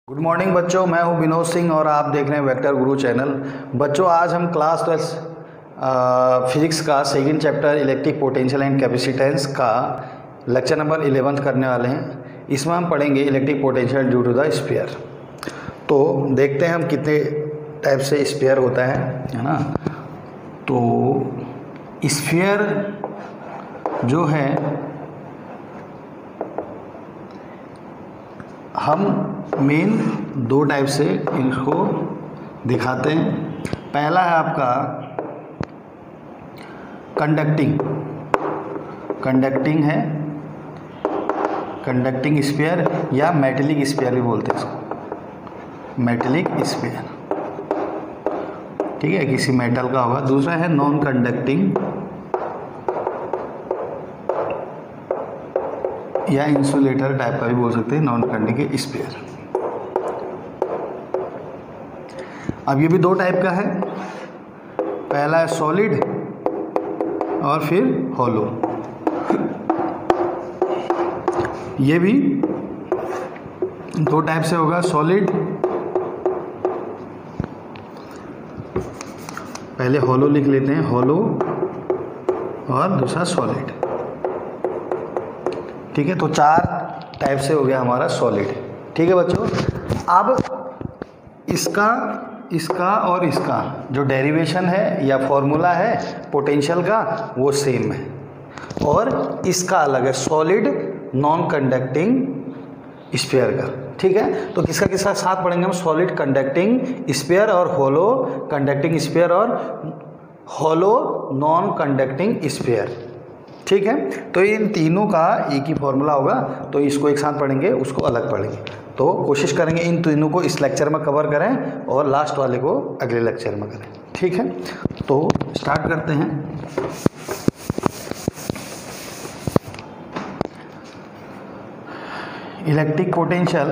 Good morning बच्चों, मैं हूं विनोद सिंह और आप देख रहे हैं वेक्टर गुरु चैनल। बच्चों, आज हम क्लास 12 फिजिक्स का second chapter electric potential and capacitance का लेक्चर नंबर 11 करने वाले हैं। इसमें हम पढ़ेंगे electric potential due to the sphere. तो देखते हैं हम कितने टाइप से स्फीयर होता है ना। तो स्फीयर जो है हम मेन दो टाइप से इनको दिखाते हैं। पहला है आपका कंडक्टिंग है, कंडक्टिंग स्फीयर या मेटेलिक स्फीयर भी बोलते हैं इसको, मेटेलिक स्फीयर। ठीक है, किसी मेटल का होगा। दूसरा है नॉन कंडक्टिंग या इंसुलेटर टाइप का भी बोल सकते हैं, नॉन कंडक्टिंग स्फीयर। अब ये भी दो टाइप का है, पहला है सॉलिड और फिर हॉलो। ये भी दो टाइप से होगा, सॉलिड, पहले हॉलो लिख लेते हैं, हॉलो, और दूसरा सॉलिड। ठीक है, तो चार टाइप से हो गया हमारा सॉलिड। ठीक है बच्चों, अब इसका और इसका जो डेरिवेशन है या फॉर्मूला है पोटेंशियल का वो सेम है, और इसका अलग है, सॉलिड नॉन कंडक्टिंग स्फीयर का। ठीक है, तो किसका किसका साथ पढ़ेंगे हम, सॉलिड कंडक्टिंग स्फीयर और होलो कंडक्टिंग स्फीयर और होलो नॉन कंडक्टिंग स्फीयर। ठीक है, तो इन तीनों का एक ही फॉर्मूला होगा, तो इसको एक साथ पढ़ेंगे, उसको अलग पढ़ेंगे। तो कोशिश करेंगे इन तीनों को इस लेक्चर में कवर करें और लास्ट वाले को अगले लेक्चर में करें। ठीक है, तो स्टार्ट करते हैं। Electric potential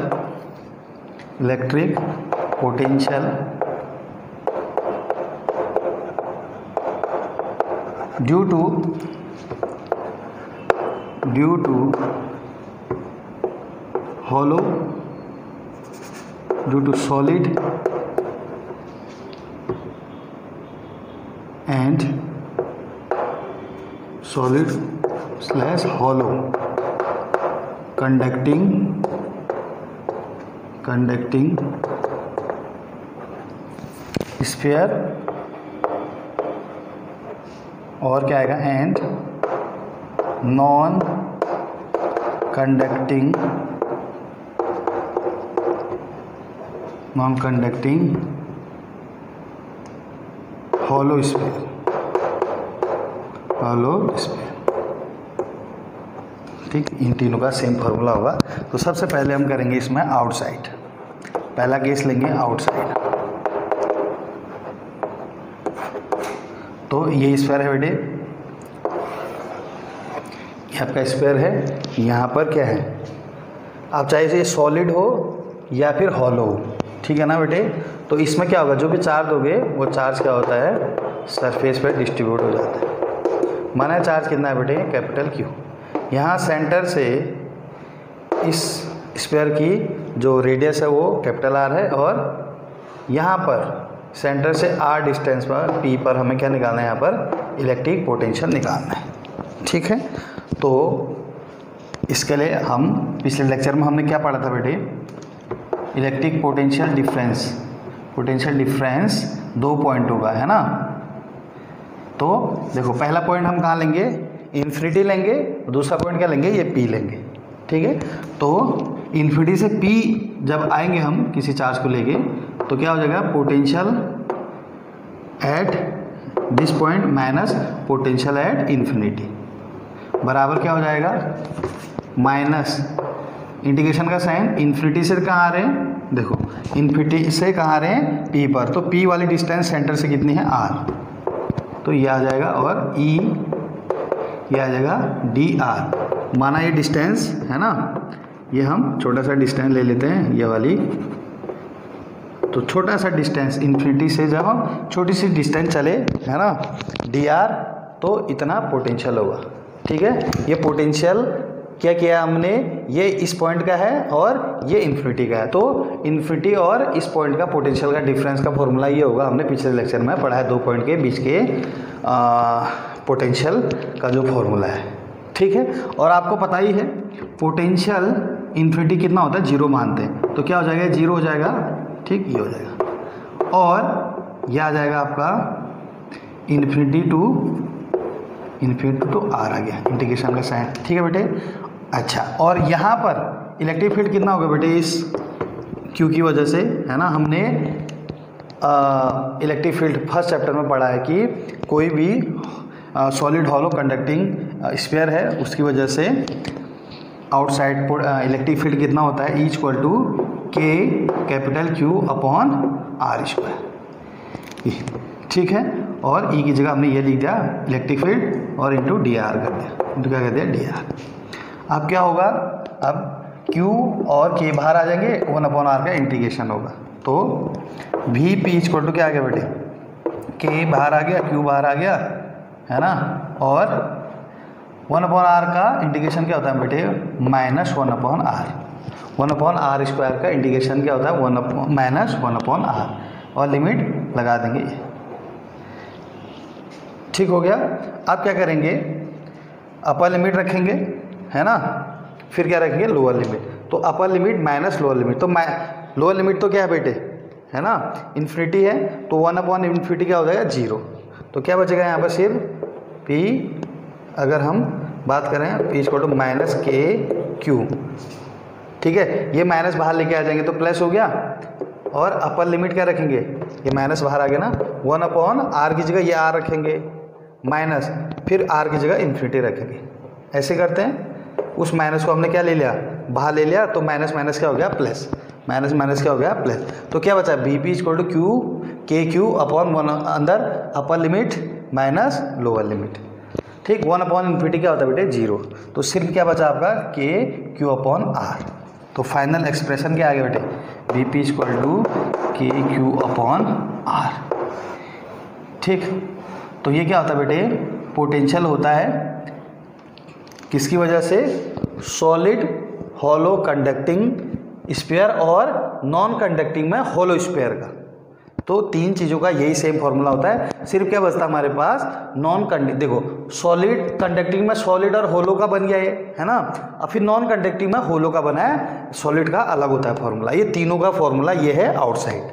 due to hollow, due to solid and solid slash hollow conducting sphere, और क्या आएगा, and non conducting hollow sphere। ठीक, इन तीनों का सेम फॉर्मूला होगा। तो सबसे पहले हम करेंगे इसमें आउटसाइड। पहला केस लेंगे आउटसाइड। तो ये स्फीयर है बेटे, ये आपका स्फीयर है। यहाँ पर क्या है, आप चाहे ये सॉलिड हो या फिर हॉलो हो, ठीक है ना बेटे। तो इसमें क्या होगा, जो भी चार्ज दोगे वो चार्ज क्या होता है, सरफेस पे डिस्ट्रीब्यूट हो जाता है। माना चार्ज कितना है बेटे, कैपिटल Q। यहाँ सेंटर से इस स्फीयर की जो रेडियस है वो कैपिटल R है, और यहाँ पर सेंटर से R डिस्टेंस पर P पर हमें क्या निकालना है, यहाँ पर इलेक्ट्रिक पोटेंशियल निकालना है। ठीक है, तो इसके लिए हम पिछले लेक्चर में हमने क्या पढ़ा था बेटे, इलेक्ट्रिक पोटेंशियल डिफरेंस दो पॉइंट होगा, है ना। तो देखो, पहला पॉइंट हम कहाँ लेंगे, इन्फिनिटी लेंगे, दूसरा पॉइंट क्या लेंगे, ये P लेंगे। ठीक है, तो इन्फिनिटी से P जब आएंगे हम किसी चार्ज को लेके, तो क्या हो जाएगा, potential at this point minus potential at infinity बराबर क्या हो जाएगा, माइनस इंटीग्रेशन का साइन, इन्फिनिटी से कहाँ आ रहे हैं, देखो इन्फिनिटी से कहाँ आ रहे हैं, P पर। तो P वाली डिस्टेंस सेंटर से कितनी है, R। तो ये आ जाएगा, और E ये आ जाएगा dr। माना ये डिस्टेंस है ना, ये हम छोटा सा डिस्टेंस ले लेते हैं, ये वाली। तो छोटा सा डिस्टेंस इन्फिनिटी से जब हम छोटी सी डिस्टेंस चले, है ना, dr, तो इतना पोटेंशियल होगा। ठीक है, ये पोटेंशियल क्या किया हमने, ये इस पॉइंट का है और ये इन्फिनिटी का है, तो इन्फिनिटी और इस पॉइंट का पोटेंशियल का डिफरेंस का फॉर्मूला ये होगा, हमने पिछले लेक्चर में पढ़ा है, दो पॉइंट के बीच के पोटेंशियल का जो फॉर्मूला है, ठीक है। और आपको पता ही है पोटेंशियल इन्फिनिटी कितना होता है, जीरो मानते हैं, तो क्या हो जाएगा, जीरो हो जाएगा, ठीक, ये हो जाएगा, और यह आ जाएगा आपका इन्फिनिटी टू आर आ गया, इंटीग्रेशन का साइन, ठीक है बेटे। अच्छा, और यहाँ पर इलेक्ट्रिक फील्ड कितना होगा बेटे, इस क्यू की वजह से, है ना। हमने इलेक्ट्रिक फील्ड फर्स्ट चैप्टर में पढ़ा है कि कोई भी सॉलिड हॉलो कंडक्टिंग स्फीयर है, उसकी वजह से आउटसाइड इलेक्ट्रिक फील्ड कितना होता है, E equal to K capital Q upon R square, ठीक है। और ई की जगह हमने ये लिख दिया इलेक्ट्रिक फील्ड और इंटू डी आर कर दिया, इंटू क्या कर दिया, डी आर। अब क्या होगा, अब क्यू और के बाहर आ जाएंगे, 1/r का इंटीग्रेशन होगा, तो वी पी इक्वल टू क्या आ गया बेटे, के बाहर आ गया, क्यू बाहर आ गया, है ना, और 1/r का इंटीग्रेशन क्या होता है बेटे, -1/r, 1/r स्क्वायर का इंटीग्रेशन क्या होता है, -1/r, और लिमिट लगा देंगे, ठीक हो गया। अब क्या करेंगे, अपर लिमिट रखेंगे, है ना, फिर क्या रखेंगे, लोअर लिमिट, तो अपर लिमिट माइनस लोअर लिमिट, तो लोअर लिमिट तो क्या है बेटे, है ना, इन्फिनिटी है, तो 1/∞ क्या हो जाएगा, 0, तो क्या बचेगा यहाँ पर सिर्फ P, अगर हम बात करें P इक्वल टू माइनस के क्यू, ठीक है, ये माइनस बाहर लेके आ जाएंगे तो प्लस हो गया, और अपर लिमिट क्या रखेंगे, ये माइनस बाहर आ गया ना, 1/r की जगह ये r रखेंगे माइनस, फिर r की जगह इन्फिनिटी रखेंगे, ऐसे करते हैं। उस माइनस को हमने क्या ले लिया, बाहर ले लिया, तो माइनस माइनस क्या हो गया, प्लस, माइनस माइनस क्या हो गया, प्लस, तो क्या बचा, B P equal to Q K Q upon 1, अंदर upper limit minus lower limit, ठीक, 1/∞ क्या होता है बेटे, 0, तो सिर्फ क्या बचा आपका, के क्यू अपॉन आर, तो फाइनल एक्सप्रेशन क्या आ गया बेटे, बी पी इक्वल टू के क्यू अपॉन आर, ठीक। तो ये क्या होता है बेटे, पोटेंशियल होता है किसकी वजह से, सॉलिड हॉलो कंडक्टिंग स्फीयर और नॉन कंडक्टिंग में हॉलो स्फीयर का, तो तीन चीज़ों का यही सेम फॉर्मूला होता है। सिर्फ क्या बचता है हमारे पास, नॉन कंडक्टिंग, देखो सॉलिड कंडक्टिंग में सॉलिड और होलो का बन गया ये, है ना, और फिर नॉन कंडक्टिंग में होलो का बना है, सॉलिड का अलग होता है फॉर्मूला, ये तीनों का फॉर्मूला ये है आउटसाइड,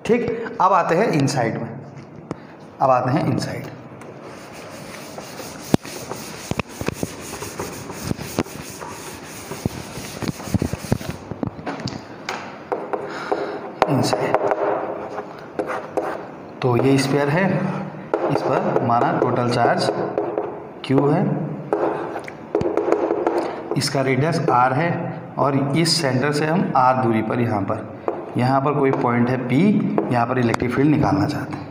ठीक। अब आते हैं इनसाइड में, अब आते हैं इनसाइड, इनसाइड, तो ये स्फीयर है, इस पर हमारा टोटल चार्ज Q है, इसका रेडियस R है, और इस सेंटर से हम R दूरी पर यहाँ पर कोई पॉइंट है P, यहाँ पर इलेक्ट्रिक फील्ड निकालना चाहते हैं,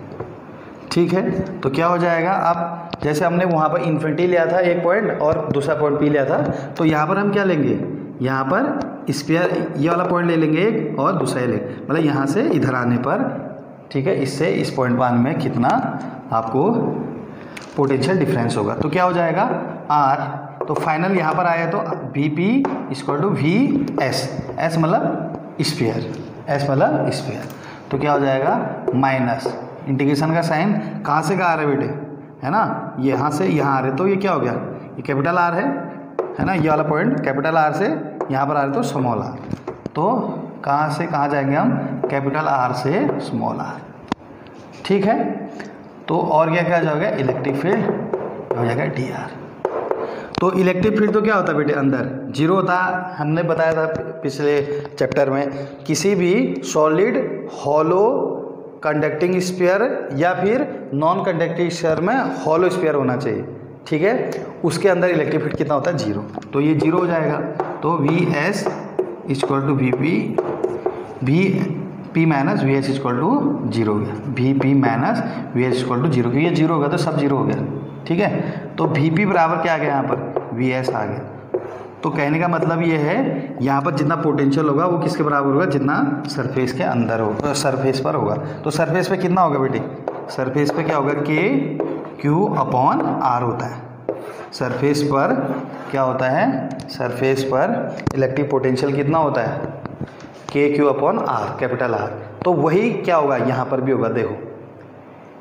ठीक है। तो क्या हो जाएगा, अब जैसे हमने वहाँ पर इन्फिनिटी लिया था एक पॉइंट और दूसरा पॉइंट P लिया था, तो यहाँ पर हम क्या लेंगे, यहाँ पर स्फीयर ये वाला पॉइंट ले लेंगे एक, और दूसरा ले लेंगे, मतलब यहाँ से इधर आने पर, ठीक है, इससे इस पॉइंट पर आने में कितना आपको पोटेंशियल डिफरेंस होगा, तो क्या हो जाएगा, R, तो फाइनल यहाँ पर आया तो V P equal to V S, S मतलब स्फीयर, एस मतलब स्फीयर, तो क्या हो जाएगा, माइनस इंटीग्रेशन का साइन कहाँ से कहाँ आ रहा है बेटे, है ना, यहाँ से यहाँ आ रहे, तो ये क्या हो गया, ये कैपिटल R है ना, ये वाला पॉइंट कैपिटल R से यहाँ पर आ रहे तो स्मॉल r, तो कहाँ से कहाँ जाएंगे हम, कैपिटल R से स्मॉल r, ठीक है। तो और क्या क्या जाएगा, इलेक्ट्रिक फील्ड हो जाएगा dr, तो इलेक्ट्रिक फील्ड तो क्या होता है बेटे, अंदर जीरो होता है, हमने बताया था पिछले चैप्टर में, किसी भी सॉलिड हॉलो कंडक्टिंग स्फीयर या फिर नॉन कंडक्टिंग स्फीयर में हॉलो स्फीयर होना चाहिए, ठीक है, उसके अंदर इलेक्ट्रिक फील्ड कितना होता है, 0, तो ये 0 हो जाएगा, तो V S equal to V P, V P minus V S equal to 0 हो गया, V P minus V S equal to 0, क्योंकि ये 0 होगा तो सब 0 हो गया, ठीक है। तो वी पी बराबर क्या आ गया, यहाँ पर वी एस आ गया, तो कहने का मतलब ये है, यहाँ पर जितना पोटेंशियल होगा वो किसके बराबर होगा, जितना सरफेस के अंदर होगा, सरफेस पर होगा, तो सरफेस पे कितना होगा बेटे, सरफेस पे क्या होगा, के क्यू अपॉन आर होता है, सरफेस पर क्या होता है, सरफेस पर इलेक्ट्रिक पोटेंशियल कितना होता है, KQ/R, कैपिटल R। तो वही क्या होगा यहाँ पर भी होगा। देखो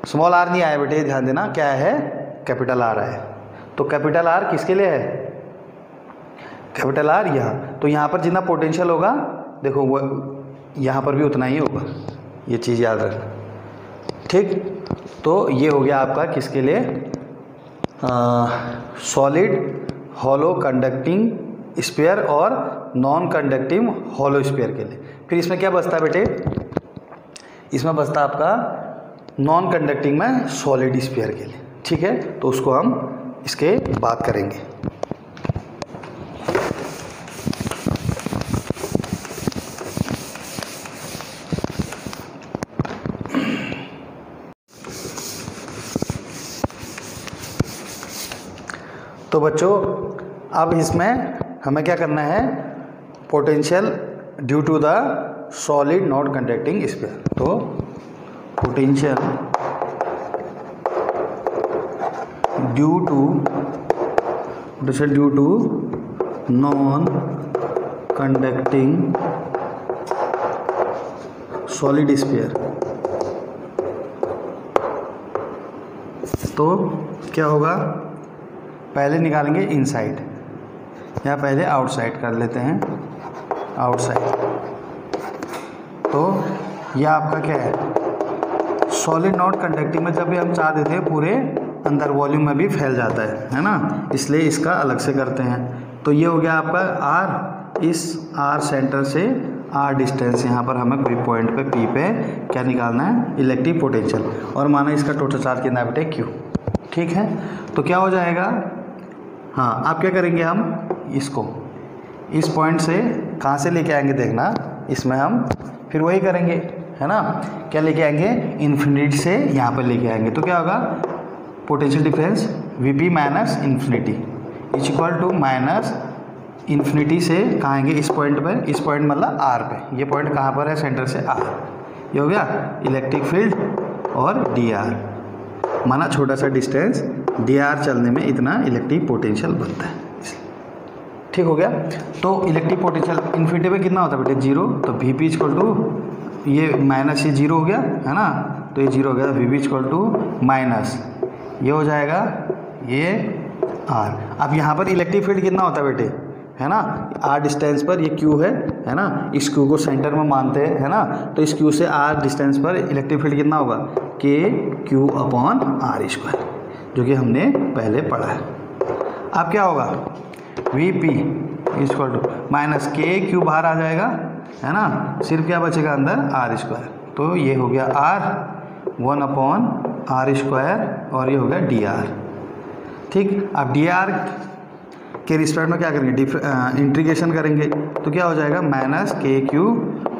स्मॉल r नहीं आया बेटे, ध्यान देना, क्या है, कैपिटल R आया। तो कैपिटल R किसके लिए है, कैपिटल R यहाँ। तो यहाँ पर जितना पोटेंशियल होगा देखो वो यहाँ पर भी उतना ही होगा, ये चीज़ याद रखना, ठीक। तो ये हो गया आपका किसके लिए, सॉलिड हॉलो कंडक्टिंग स्फीयर और नॉन कंडक्टिंग हॉलो स्फीयर के लिए। फिर इसमें क्या बचता है बेटे, इसमें बचता है आपका नॉन कंडक्टिंग में सॉलिड स्फीयर के लिए, ठीक है। तो उसको हम इसके बात करेंगे। तो बच्चों अब इसमें हमें क्या करना है, potential due to the solid non conducting sphere. तो potential due to non conducting solid sphere, तो क्या होगा, पहले निकालेंगे इनसाइड या पहले आउटसाइड कर लेते हैं, आउटसाइड। तो यह आपका क्या है, सॉलिड नॉट कंडक्टिंग में जब भी हम चार्ज देते हैं पूरे अंदर वॉल्यूम में भी फैल जाता है ना, इसलिए इसका अलग से करते हैं। तो ये हो गया आपका R, इस R सेंटर से R डिस्टेंस, यहाँ पर हमें कोई पॉइंट पे P पे क्या निकालना है, इलेक्ट्रिक पोटेंशियल, और माना इसका टोटल चार्ज कितना है बेटे, Q, ठीक है। तो क्या हो जाएगा, हाँ आप क्या करेंगे, हम इसको इस पॉइंट से कहाँ से लेके आएंगे देखना, इसमें हम फिर वही करेंगे है ना, क्या लेके आएंगे, इन्फिनिटी से यहाँ पर लेके आएंगे। तो क्या होगा, potential difference Vp minus infinity is equal to minus infinity से कहाँ आएंगे, इस पॉइंट पर, इस पॉइंट मतलब R पे, ये पॉइंट कहाँ पर है, सेंटर से R, ये हो गया इलेक्ट्रिक फील्ड और dr, माना छोटा सा डिस्टेंस dr चलने में इतना इलेक्ट्रिक पोटेंशियल बनता है, ठीक हो गया। तो इलेक्ट्रिक पोटेंशियल इन्फिनिटी पे कितना होता है बेटे, 0। तो Vp इक्वल टू ये माइनस ये 0 हो गया है ना, तो ये 0 हो गया, Vp इक्वल टू माइनस ये हो जाएगा ये R। अब यहाँ पर इलेक्ट्रिक फील्ड कितना होता है बेटे, है ना, R डिस्टेंस पर ये Q है ना, इस Q को सेंटर में मानते हैं है ना, तो इस Q से R डिस्टेंस पर इलेक्ट्रिक फील्ड कितना होगा, KQ/R², जो कि हमने पहले पढ़ा है। अब क्या होगा, Vp equal to minus KQ बाहर आ जाएगा है ना, सिर्फ क्या बचेगा अंदर, R²। तो ये हो गया R 1/R² और ये हो गया dr, ठीक। अब dr के रिस्पेक्ट में क्या करेंगे, इंटीग्रेशन करेंगे, तो क्या हो जाएगा, माइनस KQ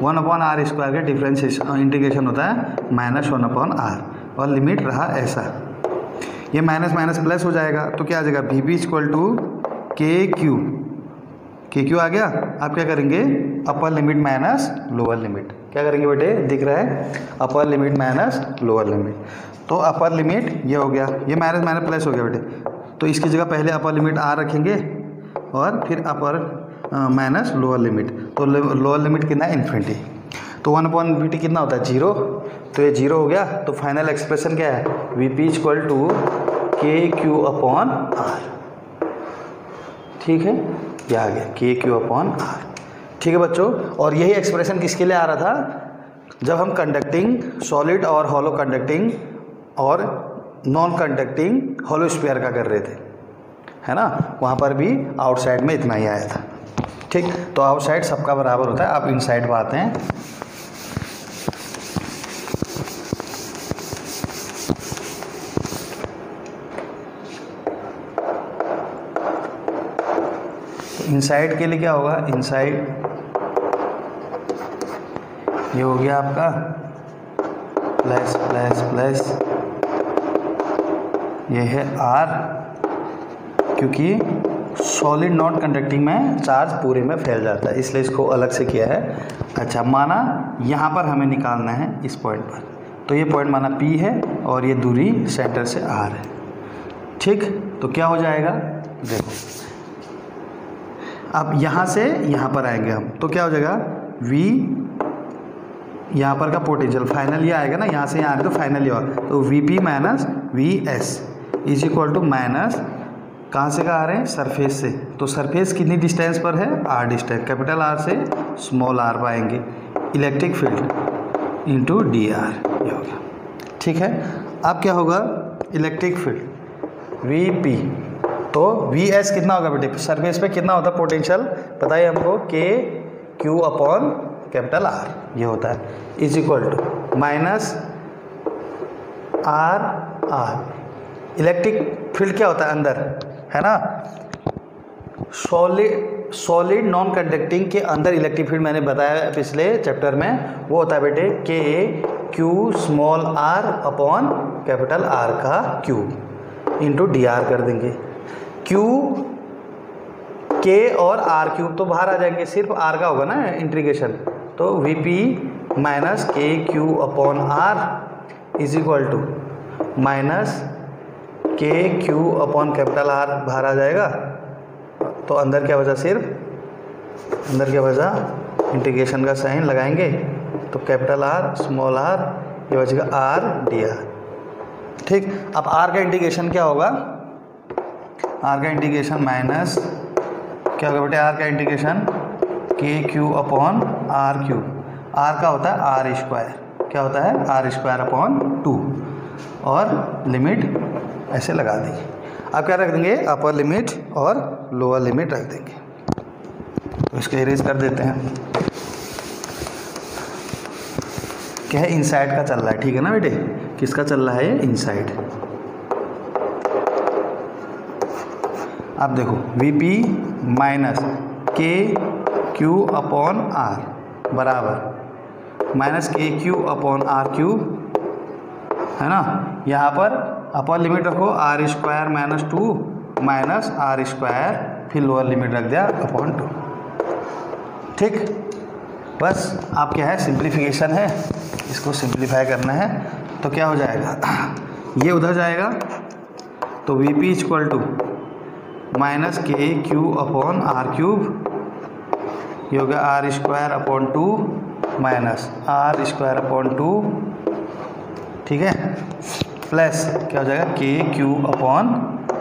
1/R² का डिफरेंस इंटीग्रेशन होता है माइनस 1/R, और लिमिट रहा ऐसा, ये माइनस माइनस प्लस हो जाएगा, तो क्या आ जाएगा, Vp इक्वल टू KQ आ गया। आप क्या करेंगे, अपर लिमिट माइनस लोअर लिमिट, क्या करेंगे बेटे, दिख रहा है, अपर लिमिट माइनस लोअर लिमिट। तो अपर लिमिट ये हो गया, ये माइनस माइनस प्लस हो गया बेटे, तो इसकी जगह पहले अपर लिमिट R रखेंगे और फिर अपर माइनस लोअर लिमिट। तो लोअर लिमिट कितना है, इन्फिनिटी। तो 1/Vt कितना होता है, 0, तो ये 0 हो गया। तो फाइनल एक्सप्रेशन क्या है, Vp इक्वल टू KQ/R, ठीक है, यह आ गया KQ/R, ठीक है बच्चों। और यही एक्सप्रेशन किसके लिए आ रहा था, जब हम कंडक्टिंग सॉलिड और हॉलो कंडक्टिंग और नॉन कंडक्टिंग हॉलो स्फीयर का कर रहे थे है ना, वहाँ पर भी आउटसाइड में इतना ही आया था, ठीक। तो आउटसाइड सबका बराबर होता है। अब इनसाइड पर आते हैं। इनसाइड के लिए क्या होगा, इनसाइड ये हो गया आपका प्लस प्लस प्लस, ये है R, क्योंकि सॉलिड नॉन कंडक्टिंग में चार्ज पूरे में फैल जाता है, इसलिए इसको अलग से किया है। अच्छा, माना यहाँ पर हमें निकालना है इस पॉइंट पर, तो ये पॉइंट माना P है और ये दूरी सेंटर से R है। ठीक, तो क्या हो जाएगा, देखो अब यहाँ से यहाँ पर आएंगे हम, तो क्या हो जाएगा V यहाँ पर का पोटेंशियल फाइनल ये आएगा ना, यहाँ से यहाँ आएगा तो फाइनल ये होगा, तो VP minus VS is equal to minus कहाँ से कहाँ आ रहे हैं, सरफेस से, तो सरफेस कितनी डिस्टेंस पर है, R डिस्टेंस, कैपिटल R से स्मॉल r पाएंगे, इलेक्ट्रिक फील्ड इंटू dr ये हो गया। ठीक है, अब क्या होगा, इलेक्ट्रिक फील्ड VP, तो VS कितना होगा बेटे, सरफेस पे कितना होता है पोटेंशियल, बताइए हमको, KQ अपॉन कैपिटल R ये होता है, is equal to minus R। Electric field क्या होता है अंदर, है ना, सॉलिड नॉन कंडक्टिंग के अंदर इलेक्ट्रिक फील्ड मैंने बताया पिछले चैप्टर में, वो होता है बेटे KQ small r upon capital R का क्यूब इंटू dr कर देंगे। Q K और R क्यूब तो बाहर आ जाएंगे, सिर्फ R का होगा ना इंटीग्रेशन, तो VP minus KQ upon R is equal to minus KQ upon capital R बाहर आ जाएगा, तो अंदर क्या बचा, सिर्फ अंदर क्या बचा, इंटीग्रेशन का साइन लगाएंगे, तो कैपिटल R स्मॉल r ये बचेगा R dr। ठीक, अब R का इंटीग्रेशन क्या होगा, R का इंटीग्रेशन माइनस क्या होगा बेटे, R का integration KQ upon R cube, R का होता है R स्क्वायर, क्या होता है R स्क्वायर अपॉन 2, और लिमिट ऐसे लगा दी। अब क्या रख देंगे, अपर लिमिट और लोअर लिमिट रख देंगे, तो इसको इरेज कर देते हैं। क्या है, इनसाइड का चल रहा है, ठीक है ना बेटे, किसका चल रहा है ये, इनसाइड। अब देखो VP minus KQ upon R बराबर minus KQ upon R cube, है ना, यहाँ पर अपर लिमिट रखो R square minus 2 minus R square, फिर लोअर लिमिट रख दिया अपॉन 2। ठीक, बस आप क्या है, सिंप्लीफिकेशन है, इसको सिंप्लीफाई करना है, तो क्या हो जाएगा, ये उधर जाएगा, तो VP equal to minus KQ upon R cube, ये हो गया R square upon 2 minus R square upon 2, ठीक है, प्लस क्या हो जाएगा KQ upon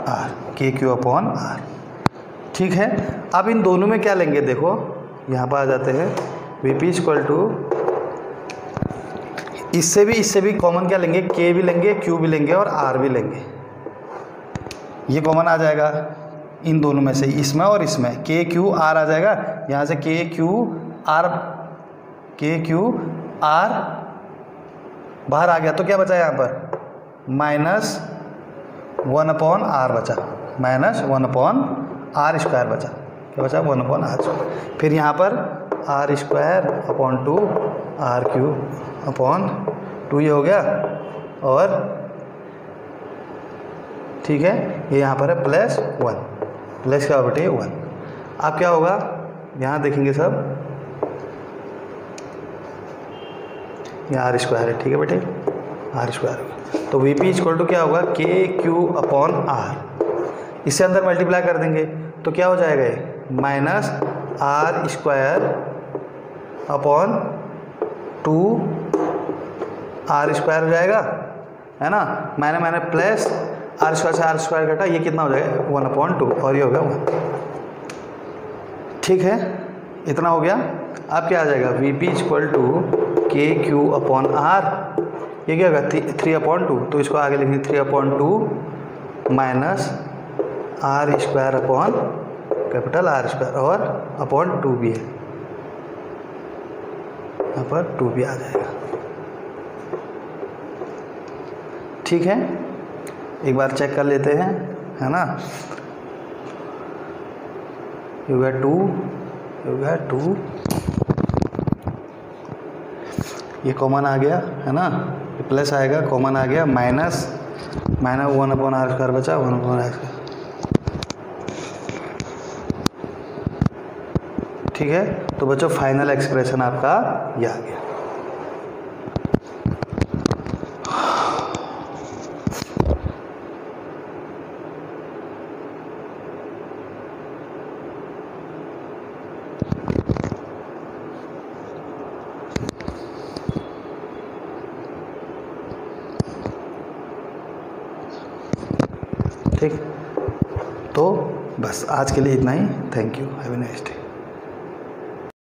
R, KQ upon R। ठीक है, अब इन दोनों में क्या लेंगे, देखो यहाँ पर आ जाते हैं, VP इक्वल टू इससे भी कॉमन क्या लेंगे, K भी लेंगे, Q भी लेंगे और R भी लेंगे, ये कॉमन आ जाएगा इन दोनों में से, इसमें और इसमें KQ R आ जाएगा, यहाँ से KQ R बाहर आ गया, तो क्या बचा यहाँ पर, माइनस 1 अपॉन R बचा, माइनस 1 अपॉन R स्क्वायर बचा, क्या बचा, 1 अपॉन R स्क्वायर, फिर यहाँ पर R square upon 2 R cube upon 2 ये हो गया, और ठीक है, ये यहाँ पर है प्लस 1, प्लस क्या बेटे 1। अब क्या होगा, यहाँ देखेंगे सब, यहाँ R स्क्वायर है, ठीक है बेटे, R स्क्वायर, तो VP इक्वल टू क्या होगा, KQ अपॉन R, इससे अंदर मल्टीप्लाई कर देंगे, तो क्या हो जाएगा ये, minus R square upon 2 R square हो जाएगा, है ना, मैंने प्लस R स्क्वायर से R स्क्वायर घटा, ये कितना हो जाएगा 1 अपॉन 2, और ये हो गया 1। ठीक है, इतना हो गया। अब क्या आ जाएगा, VP equal to KQ upon R, ये क्या होगा 3 अपॉन 2, तो इसको आगे लिखेंगे 3 upon 2 minus R square upon capital R square, और अपॉन 2 भी है, यहाँ पर 2 भी आ जाएगा। ठीक है, एक बार चेक कर लेते हैं, है ना, ये हो गया 2, ये कॉमन आ गया, है ना, ये प्लस आएगा, कॉमन आ गया, माइनस 1 अपॉन R स्क्वायर बचा, 1 अपॉन R स्क्वायर। ठीक है, तो बच्चों फाइनल एक्सप्रेशन आपका ये आ गया। ठीक। तो बस आज के लिए इतना ही। Thank you, have a nice day.